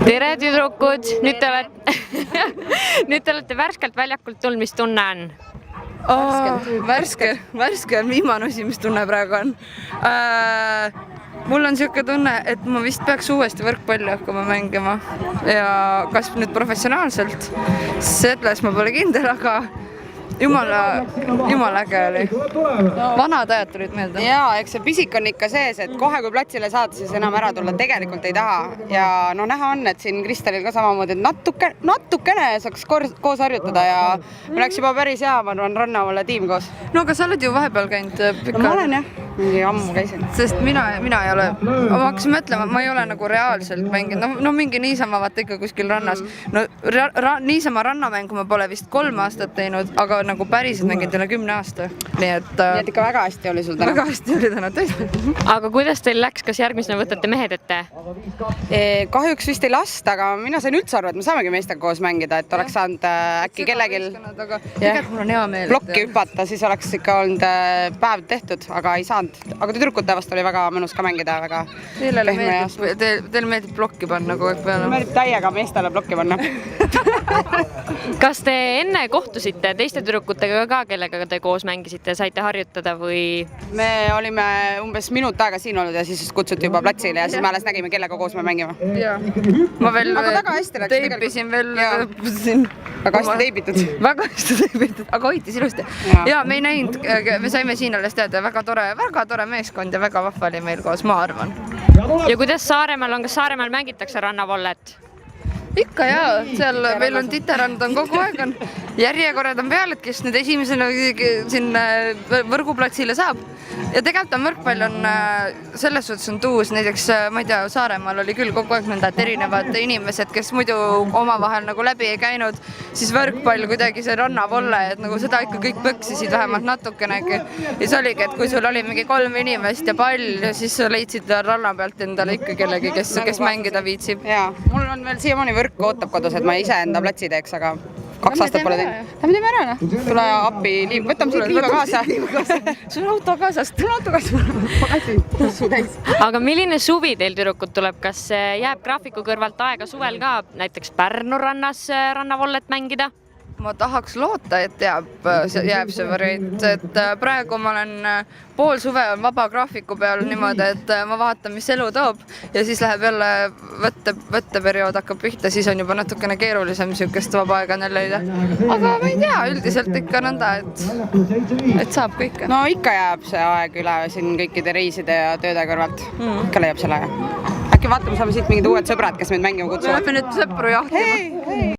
tere tüdrukud, nüüd te olete värskelt väljakult tulnud, mis tunne on? Värske on viimane asi, mis tunne praegu on. Mul on siuke tunne, et ma vist peaks uuesti võrkpalli hakkama mängima ja kas nüüd professionaalselt, selles ma pole kindel, aga jumala äge oli. Vanad ajad tulid meelde. Jaa, eks see pisik on ikka sees, et kohe kui platsile saad, siis enam ära tulla tegelikult ei taha. Ja no näha on, et siin Kristelil ka samamoodi, et natukene saaks koos harjutada ja me läks juba päris hea, ma arvan, Rannavalle tiim koos. No aga sa oled ju vahepeal käinud pikalt. Ma olen jah, mingi ammu käisin. Sest mina ei ole, ma hakkasin mõtlema, ma ei ole nagu reaalselt mänginud, no mingi niisama vaata ikka kuskil rannas. No niisama rannamängu ma pole vist 3 aastat teinud, aga nagu päriselt mänginud üle 10 aasta. Nii et ikka väga hästi oli sul täna. Väga hästi oli täna, tõesti. Aga kuidas teil läks, kas järgmisena võtate mehed ette? Kahjuks vist ei lasta, aga mina sain üldse arvu, et me saamegi meestega koos mängida, et oleks saanud äkki kellegil mul on hea meel. Plokki hüpata, siis oleks ikka olnud päev tehtud, aga ei saanud. Aga tüdrukute vast oli väga mõnus ka mängida. Teil meeldib plokki panna kogu aeg peale? Meeldib täiega meestele plokki panna. Kas te enne kohtusite teiste tüdrukutega ka, kellega te koos mängisite, saite harjutada või? Me olime umbes minut aega siin olnud ja siis kutsuti juba platsile ja siis me alles nägime, kellega koos me mängime. Ma veel teipisin veel. Väga hästi teibitud. Väga hästi teibitud, aga hoitis ilusti. Ja me ei näinud, me saime siin alles teada, väga tore meeskond ja väga vahva oli meil koos, ma arvan. Ja kuidas Saaremaal on, kas Saaremaal mängitakse rannavollet? Ikka jaa, seal meil on titerand on kogu aeg on järjekorrad on peal, et kes nüüd esimesena siin võrguplatsile saab. Ja tegelikult on võrkpall on selles suhtes on tuus, näiteks ma ei tea, Saaremaal oli küll kogu aeg nõnda, et erinevad inimesed, kes muidu omavahel nagu läbi ei käinud, siis võrkpall kuidagi see rannavolle, et nagu seda ikka kõik põksisid vähemalt natukenegi. Ja siis oligi, et kui sul oli mingi 3 inimest ja pall, siis sa leidsid ranna pealt endale ikka kellegi, kes mängida viitsib. Jaa, mul on veel siiamaani võrk ootab kodus, et ma ise enda platsi teeks, aga 2 aastat pole teinud. Lähme teeme ära, tule appi, võtame siit liiva kaasa. Sul auto kaasast. Sul auto kaasast. Aga milline suvi teil tüdrukud tuleb? Kas jääb graafiku kõrvalt aega suvel ka näiteks Pärnu rannas rannavollet mängida? Ma tahaks loota, et jääb see variant, et praegu ma olen pool suve on vaba graafiku peal niimoodi, et ma vaatan, mis elu toob ja siis läheb jälle võtteperiood hakkab pihta, siis on juba natukene keerulisem siukest vaba aega neil leida. Aga ma ei tea, üldiselt ikka nõnda, et saab kõike. No ikka jääb see aeg üle siin kõikide reiside ja tööde kõrvalt. Ikka leiab selle aega. Äkki vaatame, saame siit mingid uued sõbrad, kes meid mängima kutsuvad. Me lähme nüüd sõpru jahtima. Hei!